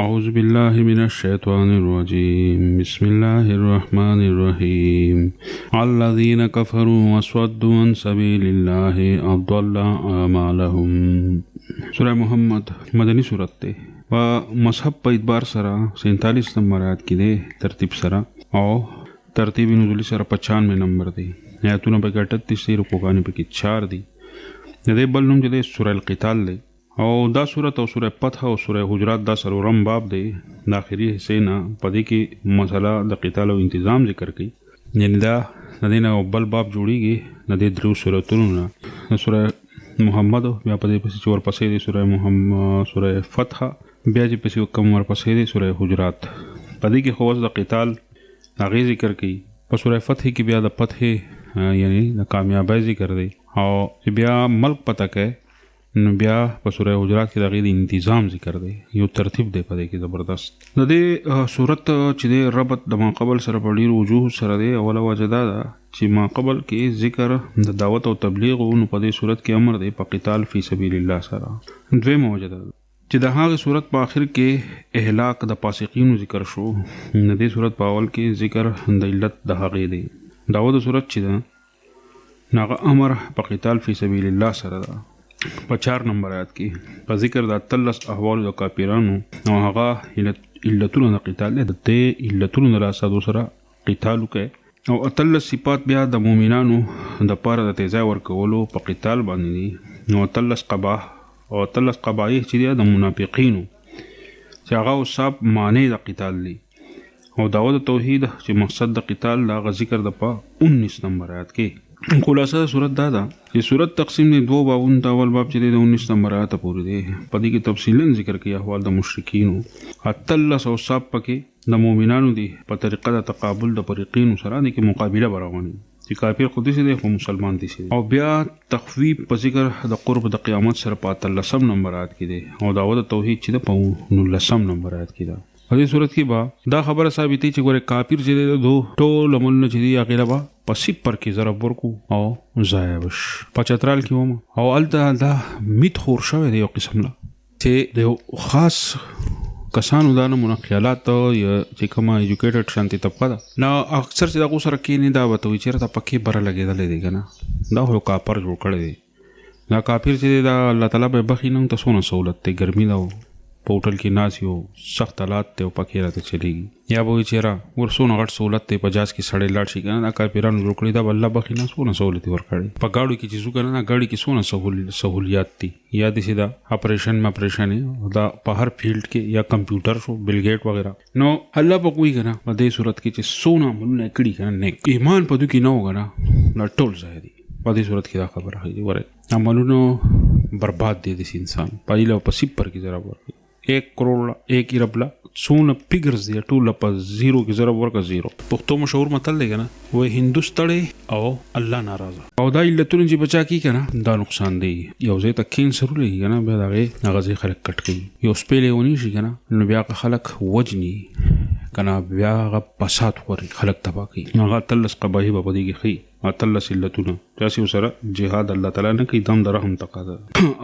أعوذ بالله من الشيطان الرجيم بسم الله الرحمن الرحيم الذين كفروا وصدوا عن سبيل الله أضل أعمالهم. سورة محمد مدنی صورت تے و مصحف پا ادبار سرا 47 نمبر آیت کی دے ترتیب سرا او ترتیب نزولی سرا 95 نمبر دے آیتونا پا 38 تے رکوگانی پا کی 4 دی دے بلنم جدے سورة القتال دے او دا صورت او سورہ فتح او سورہ حجرات دا سلورم باب دی داخلی حصے نا پدی کی مسئلہ دا قتال او انتظام ذکر کی یعنی دا ندینا او بل باب جوڑی گی ندی درو سورتونو نا سورہ محمد بیا پدی پسی چور پسی دی سورہ محمد سورہ فتح بیا جی پسی کم ور پسی دی سورہ حجرات پدی کی خوص دا قتال آغی ذکر کی پا سورہ فتح کی بیا دا فتح یعنی دا کامیابی ذکر دی او بیا ملک پتک ہے نو بیا په سورہ حجرات کې د غیر انتظام ذکر دی یو ترتیب دی په دې کې زبردست د دې صورت چې د ربط د ما قبل سره په ډیر وجوه سره دی اوله وجه دا ده چې ما قبل کې ذکر د دعوت او تبلیغ او په دې صورت کې امر دی په قتال فی سبیل الله سره دویمه وجه ده چې د هغه صورت په آخر کې اهلاک د فاسقینو ذکر شو د دې صورت په اول کې ذکر د علت د هغې دی دعوت صورت چې ده هغه امر په قتال فی سبیل الله سره ده په 4 نمبر آیات کې په ذکر د تلس احوال د کافرانو او هغه علتونو د قتال د ته علتونو د راسادو سره قتال وکړي او تلس صفات بیا د مؤمنانو د پاره د تیزای ورکولو په قتال باندې نو تلس قباح او تلس قبایح چې د منافقینو چې هغه صاحب معنی د قتال دی او دعوت توحید چې مقصد د قتال د ذکر د په 19 نمبر آیات کې خلاصه صورت دا ده چې صورت تقسیم دی دو بابونو ته اول باب چې دی د 19 نمبر آیات پورې دی په دې کې تفصیلا ذکر کوي احوال د مشرکینو اتلس او صاحب پکې د مؤمنانو دی په طریقه د تقابل د فریقین سره د کې مقابله براوانی چې کافر خودي سي دی خو مسلمان دي سي او بیا تخفیف په ذکر د قرب د قیامت سره په 13 نمبر آیات کې دی او دعوت توحید چې د 19 نمبر آیات کې ده په دې صورت کې با دا خبره ثابتې چې ګوره کافر چې دی دو ټول عملونه چې دی هغې له به په صفر کې ضرب ورکو او ضایع بش په چترال کې وم او هلته دا میت خور شوی دی یو قسم نه چې د یو خاص کسانو دا نمونه خیالات یا چې کومه ایجوکیټډ شانتي طبقه ده نو اکثر چې دغو سره کښېني دا به ته وایي چېرته پکې بره لګېدلی دی که نه دا خو یو کاپر جوړ کړی دی دا کافر چې دی دا الله تعالی به یې بخي نه ته څونه سهولت دی ګرمي ده په هوټل کې ناست یو سخت حالات دی او پکې راته چلېږي یا به وایي چېره ور څونه غټ سهولت دی په جاز کې سړی لاړ شي که نه دا کافرانو جوړ کړي دا به الله بخي نه څونه سهولت یې ورکړی په ګاډو کې چې ځو که نه دا ګاډي کې څونه سهولیات دي یا داسې دا اپریشن دا په هر فیلډ کې یا کمپیوټر شو بل ګیټ وغیره نو الله به کوي که نه په دې صورت کې چې څونه عملونه یې کړي که نه نیک ایمان په دوی کې نه و که نه دا ټول ځای دي په دې صورت کې دا خبره ښایي ورې عملونو برباد دی داسې انسان په ایله په صفر کې ضرب ورکړي 1 کروڑ 1 ارب لا څونه فګرز دی ټول په زیرو کې ضرب ورکړه زیرو پښتو مشهور متل دی که نه وایي هندوستړی او الله ناراضه او دا علتونه چې بچا کي که نه دا نقصان دی یو ځای ته کینسر ولګي که نه بیا د هغې ځای خلک کټ کوي یو سپیلی ونی شي که نه نو بیا که خلک وجني که نه بیا هغه فساد خوري خلک تباه کوي هغه اتلس قبایح به په دې کې ښیي اتلس علتونه داسې ورسره جهاد الله تعالی نه کوي دم د رحم تقاضا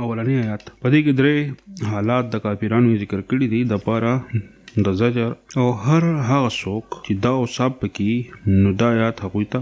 اولنی آیات په دې کې درې حالات د کافرانو ذکر کړي دي د پاره د زجر او هر هغه څوک چې دا اوصاف پکې نو دا آیات هغوی ته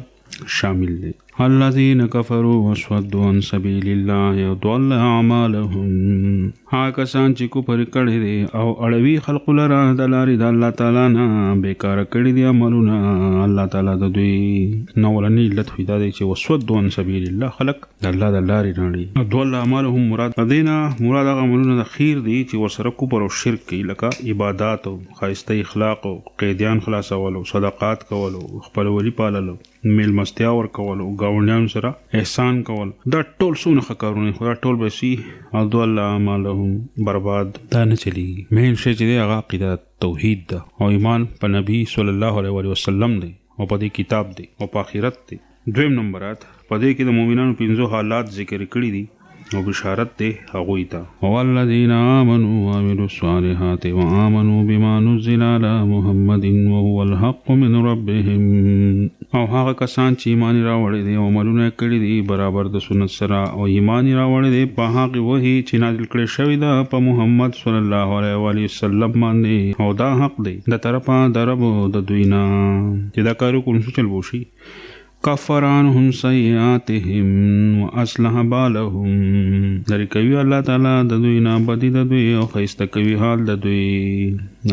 شامل دي الذين كفروا وصدوا عن سبيل الله يضل اعمالهم ها کسان چې کفر کړي دي او اړوي خلق لره د لارې د الله تعالی نه بیکار کړي دي عملونه الله تعالی د دوی نو ولني علت پیدا دي چې وصدوا عن سبيل الله خلق د الله د لارې نه ضل اعمالهم مراد دینا مراد هغه عملونه د خیر دي چې ورسره کفر او شرک کوي لکه عبادت او خاصه اخلاق او قیدیان خلاصول او صدقات کول او خپل ولی پالل میل مستیا ور کول او گاونډیانو سره احسان کول دا ټول څونه ښه کارونه خو دا ټول به سي اضل اعمالهم برباد دا نه چلیږي مین شی چې دی هغه عقیده توحید ده او ایمان په نبی صلی الله علیه وسلم دی او په دې کتاب دی او په آخرت دی دویم نمبرات په دې کې د مؤمنانو 15 حالات ذکر کړي دي او بشارت دی هغوی ته والذین آمنوا وعملوا الصالحات وآمنوا بما نزل على محمد وهو الحق من ربهم او هغه کسان چې ایمان راوړي دي او عملونه کړي دي برابر د سنت سره او ایمان راوړي دي په هغه وحی چې نازل کړي شوی ده په محمد صلی الله علیه وسلم باندې او دا حق دی د طرفه د رب د دوی نه چې دا کارو کوم څه چل بوشي کفر عنهم سیئاتهم واصلح بالهم لري کوي الله تعالی د دوی نه بدی د دوی او خیسته کوي حال د دوی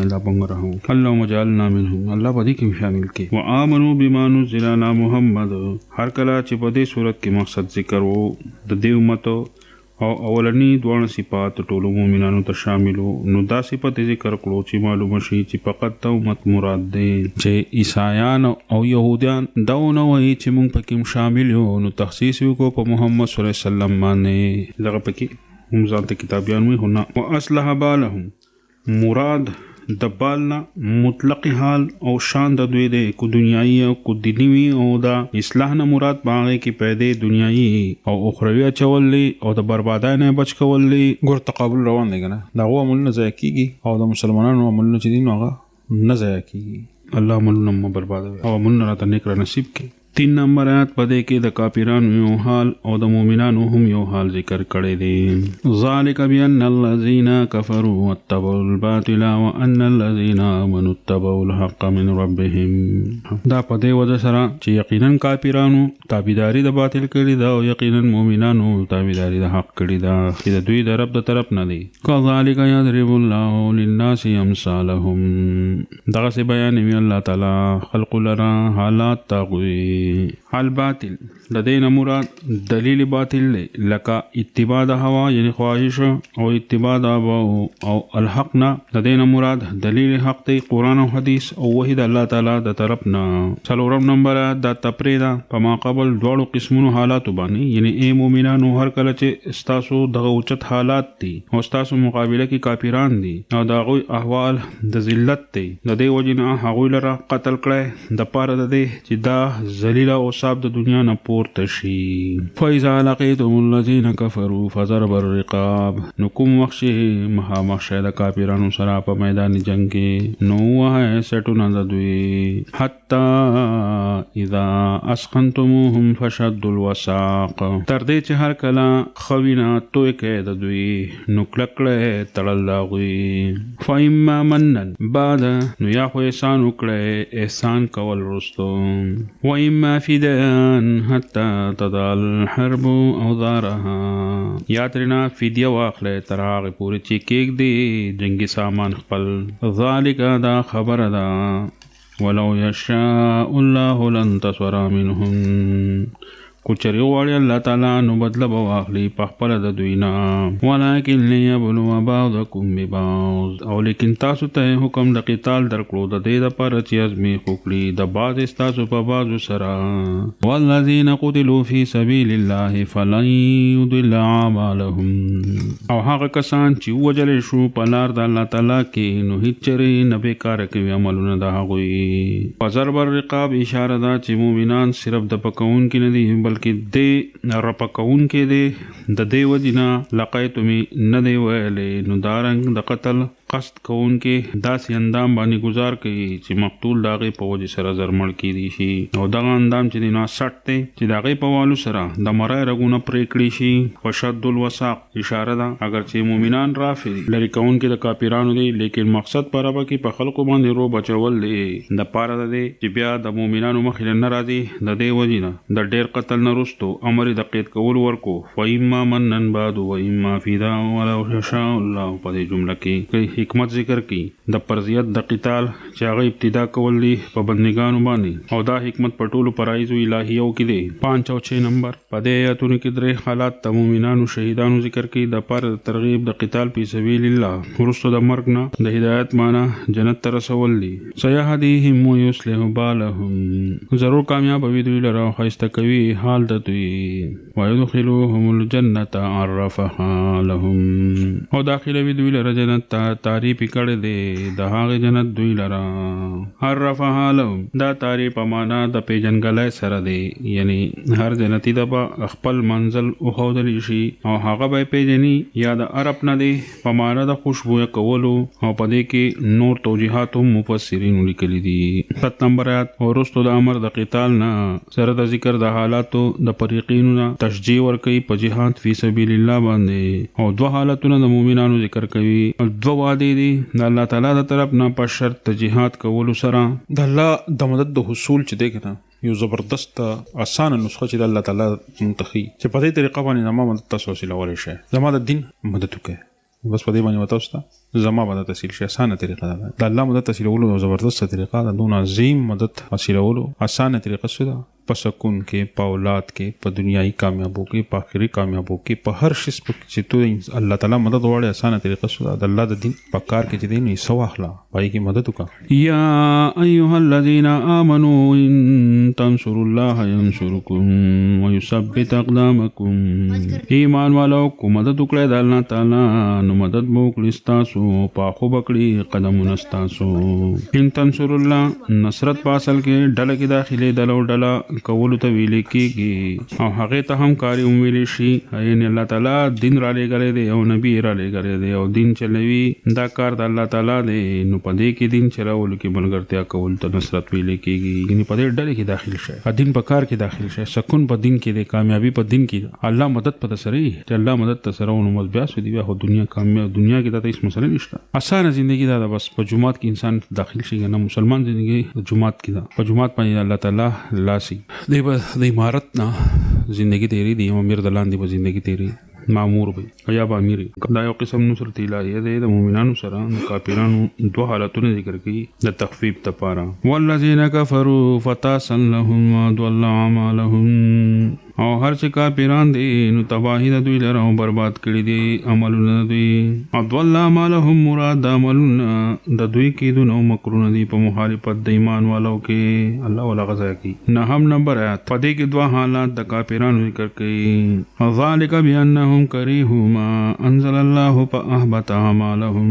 الله بنګرهم اللهم اجعلنا منهم الله بدی کې شامل کې وآمنوا بما نزل على محمد هر کله چې په دې صورت کې مقصد ذکر وو د دې امت او اولنی دوه صفات ټولو مؤمنانو ته شاملو نو دا صفات ذکر کړو چې معلومه شي چې فقط ته امت مراد دی چې عیسایان او يهوديان دا نه وایي چې موږ پکې شامل یو نو تخصیص وکړو په محمد صلی الله علیه وسلم باندې لږه پکې هم ځان ته کتابيان وي هونه واصلح بالهم مراد د بالنا مطلق حال او شان د دوی د کو دنیایي او کو دینی او دا اصلاح نه مراد باغې کې پیدا دنیایي او اخروی چولې او د بربادای نه بچ کولې ګور تقابل روان دی کنه دا هو عمل نه ځای کیږي او د مسلمانانو عمل چې دین هغه نه ځای کیږي الله عمل نه برباد او عمل نه راته نیک نصیب کې 3 نمبر آیات پدې کې د کافرانو یو حال او د مؤمنانو هم یو حال ذکر کړی دی ذالک بان الذين كفروا واتبعوا الباطل وان الذين امنوا اتبعوا الحق من ربهم دا پدې وجه سره چې یقینا کافرانو تابعداري د باطل کړی دا او یقینا مؤمنانو تابعداري د حق کړی دا چې د دوی د رب د طرف نه دی کذالک یضرب الله للناس امثالهم دغه څه بیان وی الله تعالی خلق لرا حالات تاغوی الباطل د دین مراد دلیل باطل لکه اتباع د هوا یعنی خواهش او اتباع د او الحقنا د دین مراد دلیل حق دی قران او حدیث او وحید الله تعالی د طرف نه څلورم نمبر د تپریدا په ما قبل دوړو قسمونو حالات باندې یعنی ای مؤمنانو هر کله چې استاسو دغه اوچت حالات دي او استاسو مقابله کې کافران دي او دغه احوال د ذلت دي د دې وجنه هغه لره قتل کړي د پاره د دې چې دا ذلیل او صاحب د دنیا نه پورته شي فاذا لقيتم الذين كفروا فضرب الرقاب نو کوم وخت مها مخشه د کافرانو سره په میدان جنگ کې نو وه سټونه د دوی حتا اذا اسخنتموهم فشدوا الوثاق تر دې چې هر کله خوینا توې کې د دوی نو کلکړه تړل لاغوي فاما منن بعد نو یا خو احسان وکړه احسان کول رستو وإما فداء حتى تضع الحرب اوزارها یا ترنا فدیه واخله تر هغه پورې چې کېږ دی جنگي سامان خپل ذالک دا خبر دا ولو یشاء الله لانتصر منهم کوچری غواړي الله تعالی نو بدله به واخلي په خپل د دوی نه ولکن ليبلو بعضکم ببعض او لیکن تاسو ته حکم د قتال درکړو د دې لپاره چې ازمي خوکړي د بعض تاسو په بعض سره والذین قتلوا فی سبیل الله فلن يضل اعمالهم او هغه کسان چې وجل شو په لار د الله تعالی کې نو هیڅ چری نه بیکار کوي عملونه د هغوی فضرب الرقاب اشاره ده چې مؤمنان صرف د پکون کې نه دي بلکې دې رپکون کې دې د دې وجنه لقیتمی نه دی ویلې نو دارنګ د قتل قصد کون کې داسې اندام باندې گزار کوي چې مقتول داغه په وجه سره زرمړ کیږي شي او دغه اندام چې دی نو سټ دی چې داغه په والو سره د مرای رګونه پرې کړی شي وشد الوثاق اشاره ده اگر چې مؤمنان رافي لری کون کې د کافرانو دی لیکن مقصد پرابه کې په خلکو باندې رو بچول دی د پاره ده چې بیا د مؤمنانو مخ نه راځي د دې وجنه د ډیر قتل نه رستو امر د قید کول ورکو فایما منن بعد و اما فدا ولو شاء الله په دې جمله کې حکمت ذکر کی د پرزیت د قتال چې هغه ابتدا کول دي په بندګانو باندې او دا حکمت په ټولو فرایض الهیو کې دي 5 او 6 نمبر په دې آیاتونو کې درې حالات د مؤمنانو شهیدانو ذکر کی د پر ترغیب د قتال په سبیل الله ورستو د مرګ نه د هدایت معنی جنت ته رسول دي سيهديهم ويصلح بالهم ضرور کامیاب وي دوی لره خاصه کوي حال د دوی ويدخلوهم الجنه عرفها لهم او داخله وي دوی لره جنت ته تعریف کړی دی د هغه جنت دوی لرا عرفها لهم دا تعریف په معنا د پیژنګلای سره دی یعنی هر جنتی د خپل منزل او خودلی شي او هغه به پیژني یا د عرب نه دی په معنا د خوشبو کولو او په دې کې نور توجیهات مفسرین لیکلي دي 7 نمبر آیات ورستو د امر د قتال نه سره د ذکر د حالاتو د فریقینو نه تشجیع ورکوي په جهاد فی سبیل الله باندې او دوه حالتونه د مؤمنانو ذکر کوي او دوه وعده دي د الله تعالی د طرف نه په شرط د جهاد کولو سره د الله د مدد د حصول چې دی کنه یو زبردست اسانه نسخه چې د الله تعالی منتخي چې په دې طریقه باندې زما مدد تاسو وسیله شي زما د دین مدد وکړي بس په دې باندې وتاوسته زما مدد تحصیل شي اسانه طریقه ده د الله مدد تحصیلولو زبردست طریقه ده دون عظیم مدد حاصلولو اسانه طریقه څه ده په سکون کې په اولاد کې په دنیاي کامیابو کې په آخري کامیابو کې په هر شي چې تو الله تعالی مدد وړي اسانه طریقه څه ده د الله د دین په کار کې چې دین یې سو اخلا پای کې مدد وکړه یا ایها الذين امنوا ان تنصروا الله ينصركم ويثبت اقدامكم ایمان والو کو مدد وکړه د الله تعالی نو مدد مو کړی تاسو په خو بکړي قدمونه تاسو ان تنصروا الله نصرت پاسل کې ډله کې داخلي دلو ډله کولو ته ویل کېږي او هغه ته هم کاری ویل شي ان الله تعالی دین را لګړې دی او نبی را لګړې دی او دین چلوي دا کار د الله تعالی دی نو په دې کې دین چلول کې بلګرتیا کول ته نصرت ویل کېږي یعنی په دې ډلې کې داخل شي دین په کار کې داخل شي سکون په دین کې دی کامیابی په دین کې الله مدد په سره چې الله مدد ته سره نو بیا سو دی هو دنیا کامیاب دنیا کې دا هیڅ مسله نشته اسانه ژوندۍ دا بس په جمعات کې انسان داخل شي نه مسلمان ژوندۍ جمعات کې دا په جمعات باندې الله تعالی لاسي دی د امارت نه زندگی تیری دی امیر دلان دی په زندگی تیری مامور به یا به امیر دا یو قسم نصرت الهیه دی د مؤمنانو سره د کافرانو دوه حالتونه ذکر کړي د تخفیف لپاره والذین کفروا فتاسل لهم وضل اعمالهم او هر چې کافران دي نو تباہی د دوی لره برباد کړي دي عملونه دوی اضل اعمالهم مراد عملونه د دوی کې دونو مکرونه دي په مخالفت د ایمان والو کې الله ولا غزا کوي نه هم نمبر آیات په دې کې دوه حالات د کافرانو ذکر کړي ذالک بانهم کریهوا ما انزل الله فاحبط اعمالهم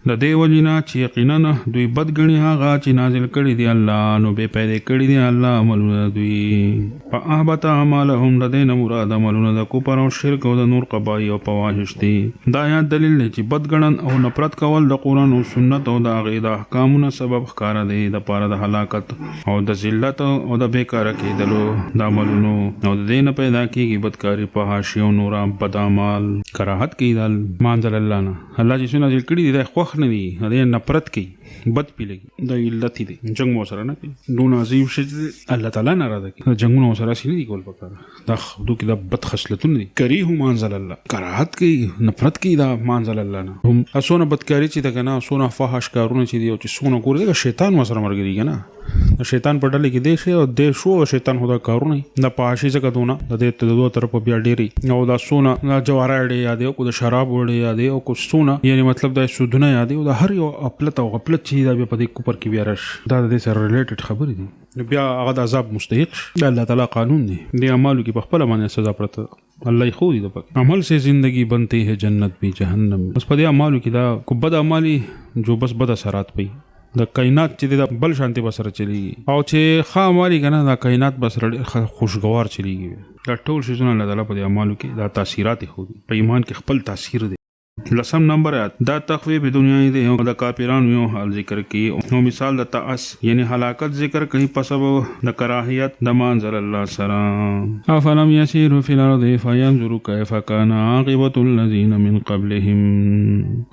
د دې وجنا چې یقینا دوی بدګنی هغه چې نازل کړي دي الله نو به پیدا کړي دي الله عملونه دوی فاحبط اعمالهم لدينا مراد عملونه د کفر او شرک او د نور قبای او فواحش دي دا یا دلیل دی چې بدګنن او نفرت کول د قران او سنت او د هغه د احکامونو سبب ښکار دی د پاره د هلاکت او د ذلت او د بیکاره کېدلو د عملونو او د دین پیدا کیږي بدکاری فحاشی او نور بد اعمال کراهت کیدل مانزل الله نه الله چې څنګه ذکر کړی دی خوښ نه دی د نفرت کوي بد پی لګي د علت دی جنگ مو سره نه کوي دون عظیم شي الله تعالی ناراضه کوي جنگونو سره سي نه دی کول پکاره دا خدو کې د بد خصلتونه دي کریه مانزل الله کراهت کوي نفرت کوي دا مانزل الله نه هم اسونه بدکاری چې دا کنه اسونه فحش کارونه چې دی او چې سونه ګور دی شیطان وسره مرګري کنه شیطان په ډلې کې دی شي او د شو شیطان هدا کارونه د پاشي څخه دونه د دې ته دوه طرف بیا ډيري او دا سونه د جواره اړې یاد او د شراب وړې یاد او کو سونه یعنی مطلب د سودونه یاد او د هر یو خپلت او غفلت چې دا په دې کوپر کې بیا رش دا د سره ریلیټډ خبرې دي بیا هغه د عذاب مستحق د الله تعالی قانون دی د اعمالو کې په خپل باندې سزا پرته الله خو دې د عمل سے زندگی بنتی ہے جنت بھی جہنم بس په دې اعمالو کې دا کو بد اعمالي جو بس بد اثرات پي د کائنات چې د بل شانتي بسره چلیږي او چې خاماري کنه د کائنات بسره خوشگوار چلیږي دا ټول شیزونه الله تعالی په اعمالو کې دا تاثیرات خو دي په ایمان کې خپل تاثیر دی لسم نمبر آیات دا تخفیف دنیا دی او د کافرانو یو حال ذکر کی او مثال د تاس یعنی هلاکت ذکر کوي په سبب د کراهیت د منزل الله سره افلم يسيروا في الارض فينظروا كيف كان عاقبه الذين من قبلهم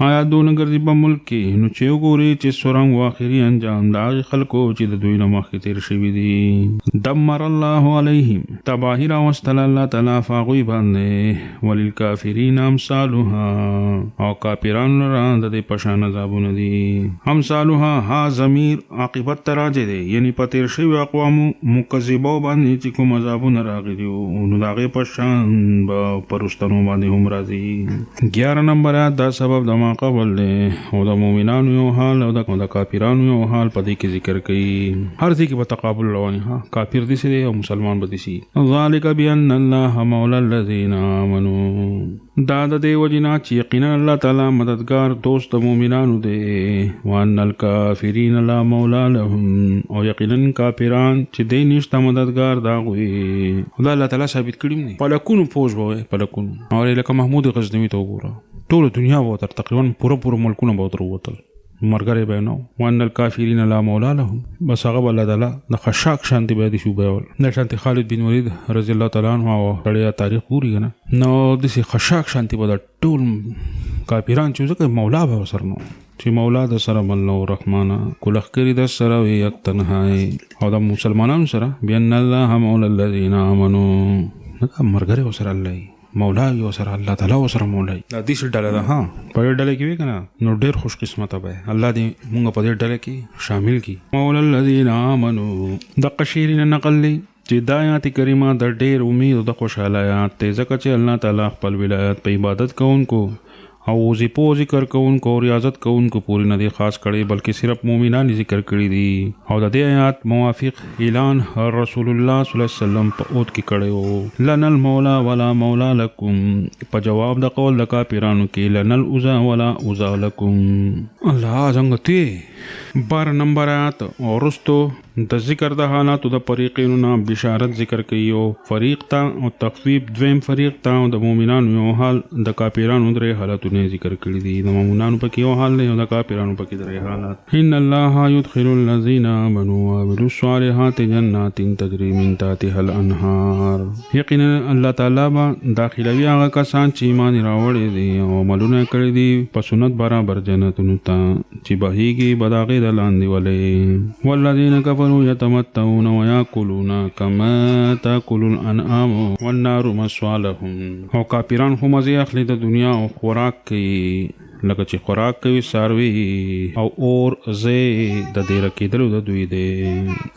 آیا دون ګرځي په ملک کې نو چې وګوري چې سورم واخري انجام دا خلکو چې د دوی نه مخکې تیر شوي دي دمر الله عليهم تباهر واستل الله تعالی فاغوي باندې وللکافرین امثالها او کافرانو را د دې پشان عذابونه دي امثالها ها ضمیر عاقبت تراجه دي یعنی پتیر شوی اقوام مکذبو باندې چې کوم عذابونه راغلي نو داغه پشان پرستانو باندې هم راځي 11 نمبر دا سبب د ما قبل او د مؤمنانو یو حال او د کافرانو یو حال په دې کې ذکر کړي هر ځای کې په تقابل رواني ها کافر دي سي او مسلمان به دي سي ذالک بان الله مولا الذين امنوا دا د دې وجنا چې یقینا الله تعالی مددگار دوست د مؤمنانو دی وان الکافرین لا مولا لهم او یقینا کافران چې دې نشته مددگار دا غوي خدای الله تعالی ثابت کړی نه پلکونو پوج وای پلکونو او لکه محمود غزنوی ته وګوره ټول دنیا وو تر تقریبا پوره ملکونه به وتر مرګره به نو وان الکافرین لا مولا لهم بس هغه الله تعالی د خشاک شانتی به دي شو به نه شانتی خالد بن ولید رضی الله تعالی عنہ او تړیا تاریخ پوری کنه نو د سي خشاک شانتی به ټول کافران چې ځکه مولا به سر نو چې مولا د سره الله الرحمن کلخ کری د سره وي یک تنهای او د مسلمانانو سره بان الله مولا الذين امنوا مرګره سره الله مولا یو سره الله تعالی سره مولا دا دې څه ډله ده ها په دې ډله کې وی کنه نو ډېر خوش قسمت به الله دې مونږ په دې ډله کې شامل کی مولا الذين امنوا د قشیرین نقل چې د آیات کریمه د ډېر امید او د خوشاله آیات ته ځکه چې الله تعالی خپل ولایت په عبادت کوونکو او ذکر کوونکو او ریاضت کوونکو پوری نه دی خاص کړي بلکې صرف مؤمنان ذکر کړي دي او د دې آیات موافق اعلان رسول الله صلی الله علیه وسلم په اوت کې کړو لن المولا ولا مولا لكم په جواب د قول د کافرانو کې لن العزا ولا عزا لكم الله څنګه ته 12 نمبر آیات اورستو د ذکر د حالاتو د فریقینو نه بشارت ذکر کوي او فریق ته او تخفیف دویم فریق ته او د مؤمنانو یو حال د کافرانو درې حالاتونه ذکر کړي دي د مؤمنانو پکې یو حال نه او د کافرانو پکې درې حالات ان الله يدخل الذين امنوا وعملوا الصالحات جنات تجري من تحتها الانهار یقینا الله تعالی با داخلوي هغه کسان چې ایمان راوړي دي او عملونه کړي دي په سنت برابر جنتونو ته چې بهيږي بداغه د لاندې ولې والذین کفروا يتمتعون ويأكلون كما تأكل الأنعام والنار مثوى لهم او کافران هم مزه اخلي د دنیا او خوراک کوي لکه چې خوراک کوي ساروي او اور زه د دې رکیدلو د دوی دی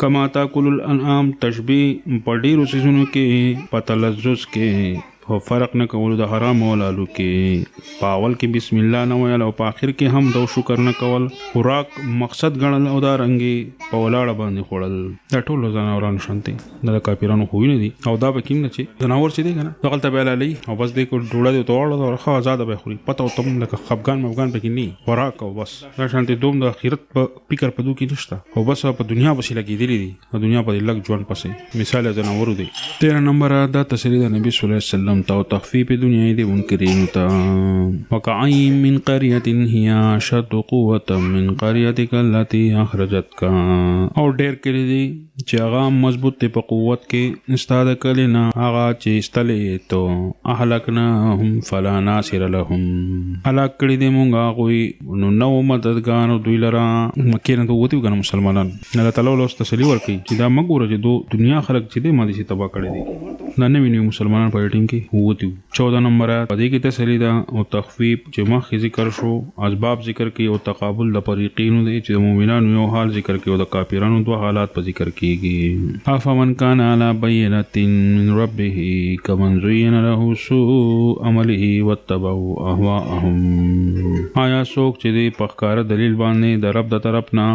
کما تأكل الأنعام تشبيه په ډیرو سيزونو کې په تلذذ کې او فرق نه کول د حرام او لالو کې پاول کې بسم الله نه ویل او په اخر کې هم د شکر نه کول خوراک مقصد غنل او دا رنګي په ولاړه باندې خوړل دا ټول ځناوران شانتي د کافرانو خو نه دي او دا به کیم نه چي ځناور چې دی کنه دغلت به لالي او بس دې کو ډوړه دی توړه او خو آزاد به خوري پته او تم لکه خفغان مفغان پکې نه خوراک او بس دا شانتي دوم د اخرت په فکر پدو کې نشته او بس په دنیا بس لګېدلې دي د دنیا په لګ ژوند پسې مثال ځناور دی 13 نمبر دا تسلی د نبی صلی الله علیه وسلم تو تخفیف دنیا دی منکرین تا وکعین من قرية هي اشد قوة من قريتك التي اخرجتك او ډېر کړي دي چې هغه مضبوط ته په قوت کې استاد کړي نه هغه چې استلې تو اهلكناهم فلا ناصر لهم هلاک کړي دي مونږه کوئی نو مددگار دوی لرا مکه نه دوی وګڼه مسلمانان نه تعالی له تسلی ورکړي چې دا مګوره چې دنیا خلق چې دې مادي تبا کړي دي نه نوی مسلمانان په ټیم کې ووتو 14 نمبر په دې کې تسلی دا او تخفیف چې مخکې ذکر شو اسباب ذکر کې او تقابل د فریقینو دي چې مؤمنانو یو حال ذکر کې او د کافرانو دوه حالات په ذکر کېږي افمن کان علی بینۃ من ربه کمن زین له سوء عمله واتبعوا اهواءهم آیا څوک چې د پخکار دلیل باندې د رب د طرف نه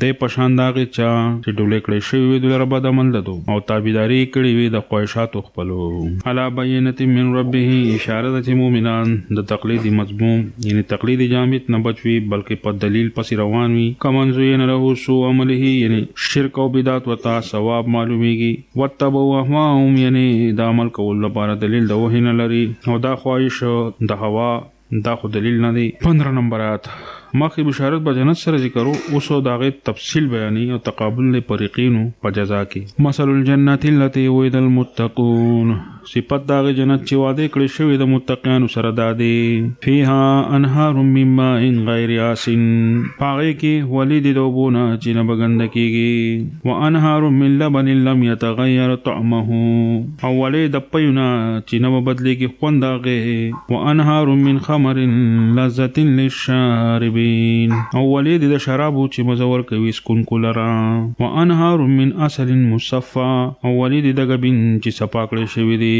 د پښانداغه چا چې ډولې کړې شوی د رب د عمل ددو او تابعداري کړې وي د خواهشاتو خپلو علی بینۃ من ربه اشاره د مؤمنان د تقلیدی مضمون یعنی تقلیدی جامد نه بچوي بلکې په دلیل پس روان وي کمن زین له سوء عمله یعنی شرک او بدعت وتا ثواب معلومیږي وتبوا اهواهم یعنی د عمل کول لپاره دلیل د وحی نه لري او دا خواهش د هوا دا خو دلیل نه دی 15 نمبر آیات مخکې بشارت به جنت سره ذکرو اوس داغه تفصیل بیانې او تقابل له فریقینو په جزا کې مثل الجنات التي وعد المتقون صفات داغه جنت چې وعده کړی شوی د متقینو سره دادي فيها انهار من ماء غیر آسن پاغه کې ولید دوبونه چې نه بغند کېږي وانهار من لبن لم يتغير طعمه او ولید پيونه چې نه بدلېږي خونداغه وانهار من خمر لذة للشارب او ولید د شرابو چې مزور کوي سکون کولرا وانهار من اصل مصفى او ولید د غبین چې صفاکړې شوی دی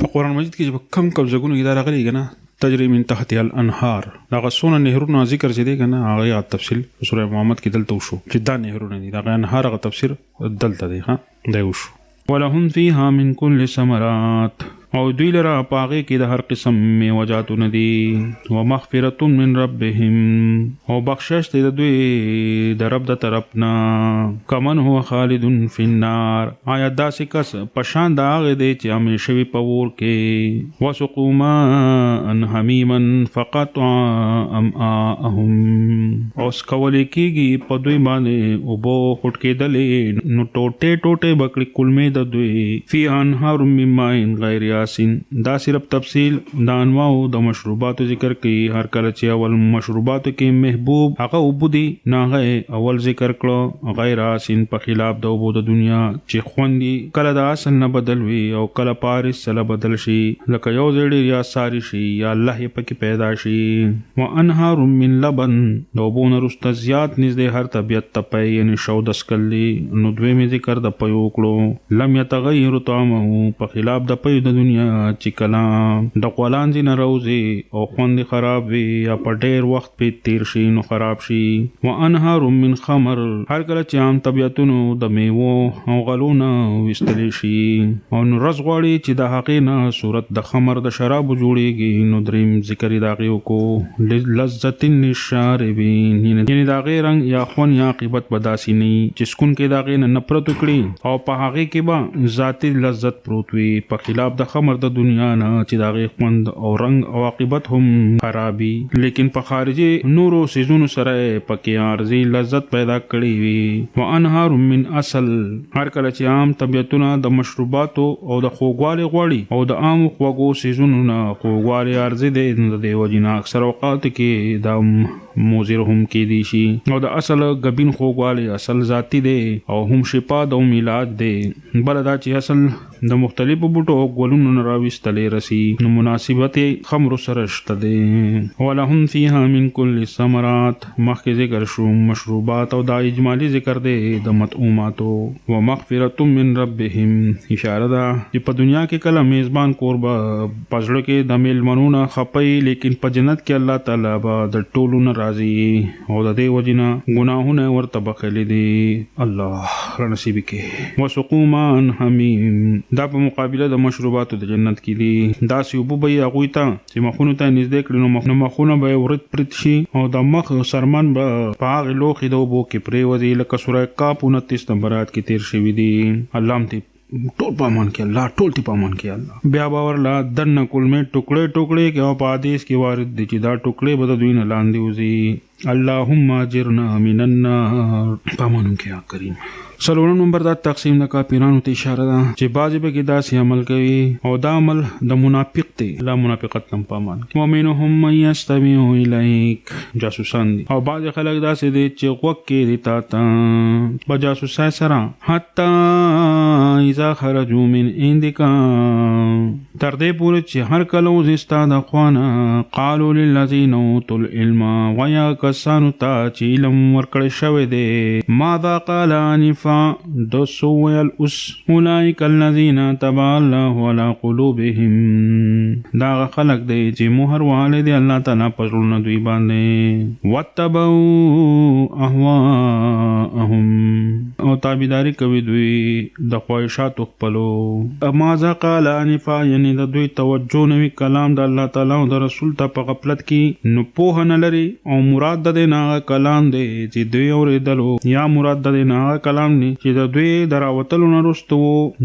په قران مجید کې کم ځګونو کې دا راغلي کنه تجري من تحتها الانهار دا غسونه نهرونه ذکر چې دی کنه هغه تفصیل سوره محمد کې دلته وشو چې دا نهرونه دي دا انهار غو تفسیر دلته دی ها دا وشو ولهم فيها من كل ثمرات او دوی لره پاغه کې د هر قسم میوجاتونه دي ومغفرة من ربهم او بخشش د دوی د رب د طرفنا کمن هو خالد فی النار آیا داسې کس پشان د هغه دی چې همیشه وي په اور کې وسقوا ماء حمیما فقطع امعاءهم اوس کولی کېږي په دوی باندې اوبو خټ کېدلې نو ټوټې ټوټې بکړي کلمې د دوی فی انهار من ماء غیر یاسین دا صرف تفصیل د انواعو د مشروباتو ذکر کوي هر کله چې اول مشروباتو کې محبوب هغه اوبو دي نه هغه اول ذکر کړو غیر یاسین په خلاف د اوبو د دنیا چې خوندي کله د اصل نه بدل وي او کله پارس سره بدل شي لکه یو ځړي یا ساری شي یا الله یې پکې پیدا شي وانهار من لبن د اوبو نه وروسته زیات نږدې هر طبیعت ته پی یعنې شو دسکلی نو دویمې ذکر د پیو کړو لم یتغیر طعمه په خلاف د پیو د دنیا چې کله د غولانځي نه روزي او خوند خراب وي یا په ډېر وخت په تیر شي نو خراب شي وانهار من خمر هر کله چې عام طبیعتونو د میوو او غلونه وستلی شي او نو رز غواړي چې د هغې نه صورت د خمر د شرابو جوړیږي نو دریم ذکر یې د هغې وکړو لذت للشاربین یعنې د هغې رنګ یا خوند یا عاقبت به داسې نه چې سکونکي د هغې نه نفرت وکړي او په هغې کې به ذاتي لذت پروت وي په خلاف د خمر د دنیا نه چې د هغې خوند او رنګ او عاقبت هم خرابي لیکن په خارجي نورو سیزونو سره پکې عارضي لذت پیدا کړي وي وانهار من اصل هر کله چې عام طبیعتونه د مشروباتو او د خوږوالي غواړي او د عام خوږو سیزونو نه خوږوالي عارضي دی نو د دې وجې نه اکثر اوقات کې د موزر هم کې دي شي او د اصل غبین خوږوالی اصل ذاتی دی او هم شفا د علاج دی بل دا چې اصل د مختلفو بوټو او ګلونو نه راویستلې رسی نو مناسبت خمر سره شته دی ولهم فیها من کل ثمرات مخکې ذکر شو مشروبات او دا اجمالی ذکر دی د مطعوماتو ومغفرة من ربهم اشاره ده چې په دنیا کې کله میزبان کور به پزړه کې د میلمنو نه خپي لیکن په جنت کې الله تعالی به د ټولو نه راضي او د دې وجنه ګناهونه ورته بخښلي دي الله را نصیب کې وسقوا ماء حمیم دا په مقابله د مشروباتو د جنت کې دي دا سی وبو به هغوی ته چې مخونو ته نږدې کړي نو مخونه به ورت پرت شي او د مخ سرمن به په هغې لوښې د اوبو کې پرېوځي لکه سوره کاف 29 نمبرات کې تیر شوي دي الله هم ټول پامان کې الله ټول تی پامان کې الله بیا باور لا دنه کلمې ټوکړې ټوکړې کې او په حدیث کې وارد دي چې دا ټوکړې به د دوی نه لاندې وځي اللهم اجرنا من النار پامانو کې یا کریم سلورم نمبر دا تقسیم د کافرانو ته اشاره ده چې بعضې به کې داسې عمل کوي او دا عمل د منافق دی لا منافقت لم پامان ومنهم من یستمع الیک جاسوسان دي او بعضې خلک داسې دي چې غوږ کې دي تا ته په جاسوسۍ سره حتی اذا خرجوا من عندک تر دې پورې چې هر کله وځي ستا د خوانه قالوا للذین اوتوا العلم ویا کسانو ته چې علم ورکړی شوی دی ماذا قال آنفا دو سویل اس اولئک الذین طبع الله علی قلوبهم دا خلق دی چې مهر والے دی الله تعالی په زړونو دوی باندې وتبعوا اهواءهم او تابعداري کوي دوی د خواهشاتو خپلو ماذا قال آنفا یعنی د دوی توجه نوي کلام د الله تعالی او د رسول ته په غفلت کې نو پوهه نه لري او مراد د دې کلام دی چې دوی اورېدلو یا مراد د دې کلام چې د دوی دراوتلو نه وروسته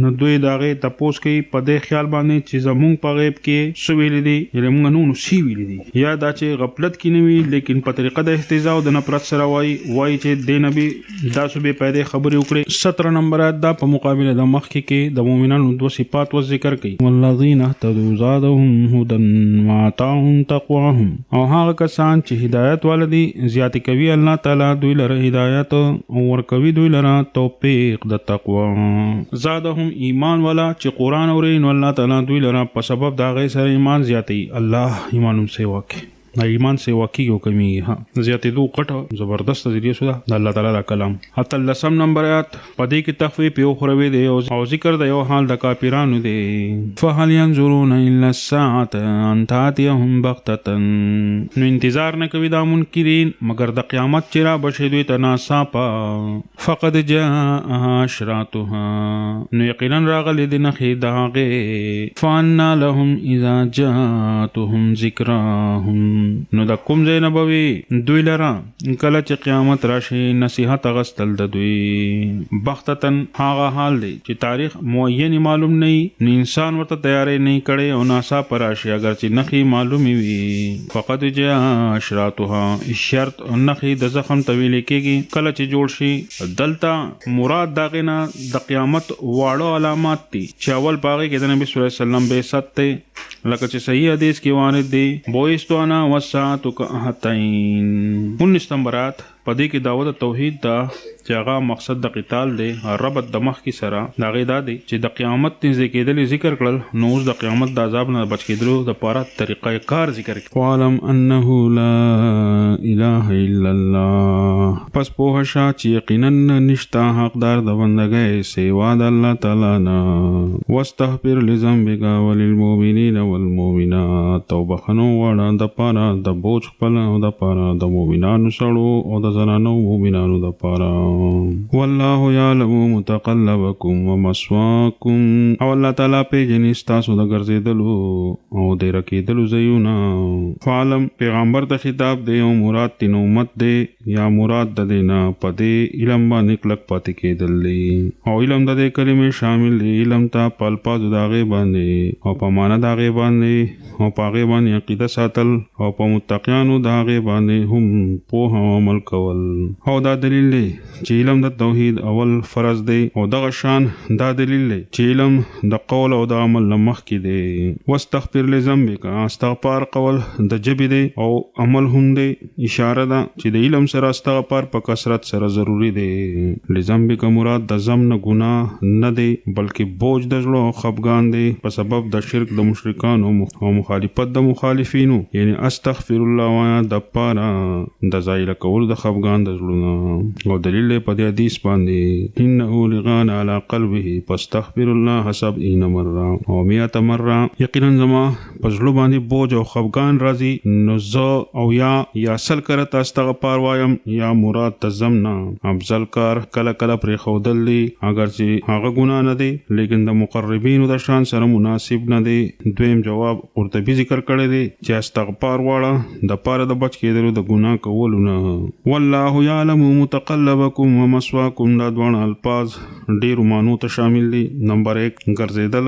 نو دوی د هغې تپوس کوي په دې خیال باندې چې زمونږ په غیب کې څه ویلي دي یعنې موږ نو څه ویلي دي یا دا چې غفلت کې نه وي لیکن په طریقه د احتزا او د نفرت سره وایي چې دې نه به دا څه بې پیدې خبرې وکړي 17 نمبر آیت دا په مقابله د مخکې کې د مؤمنانو دوه صفات ذکر کوي والذین اهتدوا زادهم هدى وآتاهم تقواهم او هغه کسان چې هدایت والدي زیاتې کوي الله تعالی دوی لره هدایت او ورکوي دوی لره توفیق د تقوا زادهم ایمان والا چې قرآن اوري نو الله تعالی دوی لره په سبب د هغې سره ایمان زیاتوي الله ایمان هم سیوا کوي ایمان سیوا کیږي کمی زیاتې دو کټه زبردست ذریعہ سودا د الله تعالی کلام. اتلسم نمبر آیات پدې کې تخفیف یو خوروي دی او ذکر د یو حال د کافرانو دی. فهل ينظرون الا الساعه ان تاتيهم بغته، نو انتظار نه کوي دا منکرین مگر د قیامت چې را بشي دوی ته ناڅاپه. فقد جاء اشراطها، نو یقینا راغلي دي نښې د هغې. فانا لهم اذا جاءتهم ذکراهم، نو د کوم ځای نه به وي دوی لره کله چې قیامت راشي نصیحت اغستل د دوی. بغتتن هغه حال دی چې تاریخ معین معلوم نه وي، نو انسان ورته تیاری نه کړي او ناڅاپه راشي اگر چې نښې معلومې وي. فقد جاء اشراطها، شرط نښې د زخم ته ویل کېږي کله چې جوړ شي. دلته مراد د هغې نه د قیامت واړه علامات دي چې اول په هغې کې د نبي صلی الله علیه وسلم بعثت دی، لکه چې صحیح حدیث کې وارد دی بعثت انا والساعة كهاتين. 19 نمبر آیات پدې کې دعوت توحید دا چې هغه مقصد د قتال دی، ربط د مخ کې سره دا غي دا دی چې د قیامت نږدې کېدل ذکر کړل، نو اوس د قیامت د عذاب نه بچ کېدلو د پاره طریقې کار ذکر کړي. وعلم انه لا اله الا الله، پس په شا چې یقینا نشتا حقدار د بندګۍ سوا د الله تعالی نه. واستغفر لذنبك وللمؤمنین والمؤمنات، توبه خنو وړه د پاره د بوج خپل او د پاره د مؤمنانو سره او د زنانو مؤمنانو د پاره. والله يعلم متقلبكم ومثواكم، او الله تعالی پیژني ستاسو د ګرځېدلو او د رکېدلو ځایونه. فعلم پیغمبر ته خطاب دی او مراد تین امت دی یا مراد د دینا پدې علم باندې کلک پاتې کېدل دی، او علم د دې کلمې شامل دی علم ته په الفاظو د هغې باندې او په معنا د هغې باندې او په هغې باندې عقیده ساتل او په متقیانو د هغې باندې هم پوهه او عمل کول. او دا دلیل دی چې علم د توحید اول فرض دی، او دغه شان دا دلیل دی چې علم د قول او د عمل نه مخکې دی. واستغفر لذنبک، استغفار قول د ژبې دی او عمل هم دی. اشاره ده چې د علم سره استغفار په کثرت سره ضروری دی. لذنبک مراد د ذنب نه ګناه نه دی بلکې بوج د زړه او خفګان دی په سبب د شرک د مشرکانو او مخالفت د مخالفینو، یعنی استغفر الله وایا د پاره د ځای کول د خفګان د زړه. او دلیل په دې حدیث باندې انه لغان علی قلبه فاستغفر الله 70 مره او 100 مره، یقینا زما په زړه باندې بوج او خفګان راځي نو زه او یا سل کرت استغفار وایم یا مراد تزمنا افضل کار کله کله پرې خودل دی اگر چې هغه ګناه نه دی لیکن د مقربینو د شان سره مناسب نه دی. دویم جواب قرطبی ذکر کړی دی چې استغفار واړه د پاره د بچ کېدلو د ګناه کولو نه. والله يعلم متقلبكم ومثواكم، دا دوه الفاظ ډیرو معنو ته شامل دي. نمبر 1 ګرځیدل